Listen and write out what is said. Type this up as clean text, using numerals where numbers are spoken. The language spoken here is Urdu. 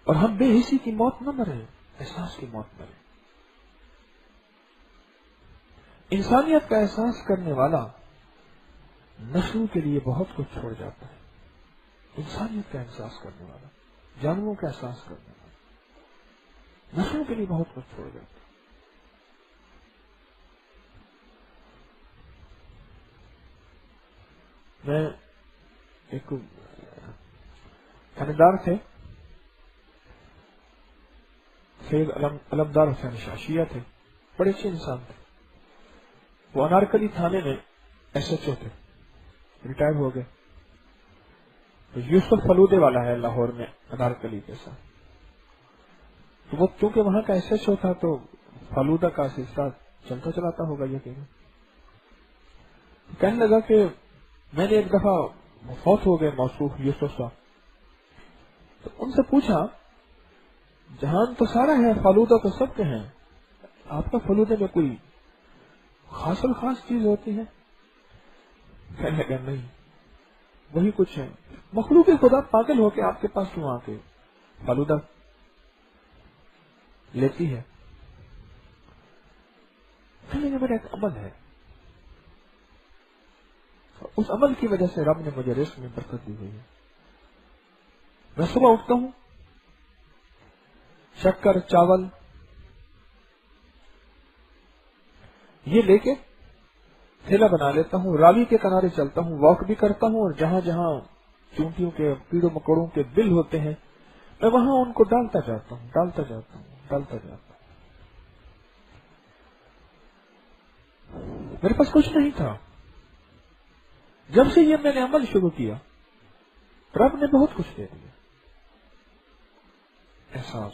اور ہم بے حسی کی موت نہ مرے، احساس کی موت مرے۔ انسانیت کا احساس کرنے والا نسلوں کے لیے بہت کچھ چھوڑ جاتا ہے۔ انسانیت کا احساس کرنے والا، جانوروں کا احساس کرنے والا نسلوں کے لیے بہت کچھ چھوڑ جاتا ہے۔ میں ایک تھانے تھے، سید علمدار حسین شاہ شیعہ تھے، بڑے اچھے انسان تھے۔ وہ انارکلی تھانے میں ایس ایچ او تھے، ریٹائر ہو گئے۔ تو یوسف فلودے والا ہے لاہور میں انارکلی کے ساتھ، تو وہ چونکہ وہاں کا ایس ایچ او تھا تو فلودہ کا سلسلہ چلتا چلاتا ہوگا یقیناً۔ کہنے لگا کہ میں نے ایک دفعہ فوت ہو گئے موصوف یوسف صاحب، تو ان سے پوچھا جہان تو سارا ہے، فلودہ تو سب کے ہیں، آپ کا فلودے میں کوئی خاص الخاص چیز ہوتی ہے؟ کہنے لگا نہیں، وہی کچھ ہے، مخلوق خدا پاگل ہو کے آپ کے پاس کیوں آ کے فلودہ لیتی ہے؟ کہنے لگا میرا ایک عمل ہے، اس عمل کی وجہ سے رب نے مجھے رزق میں برکت دی ہوئی ہے۔ میں صبح اٹھتا ہوں، شکر چاول یہ لے کے تھیلا بنا لیتا ہوں، راوی کے کنارے چلتا ہوں، واک بھی کرتا ہوں، اور جہاں جہاں چونٹیوں کے کیڑوں مکوڑوں کے بل ہوتے ہیں میں وہاں ان کو ڈالتا جاتا ہوں۔ میرے پاس کچھ نہیں تھا، جب سے یہ میں نے عمل شروع کیا رب نے بہت کچھ دے دیا۔ احساس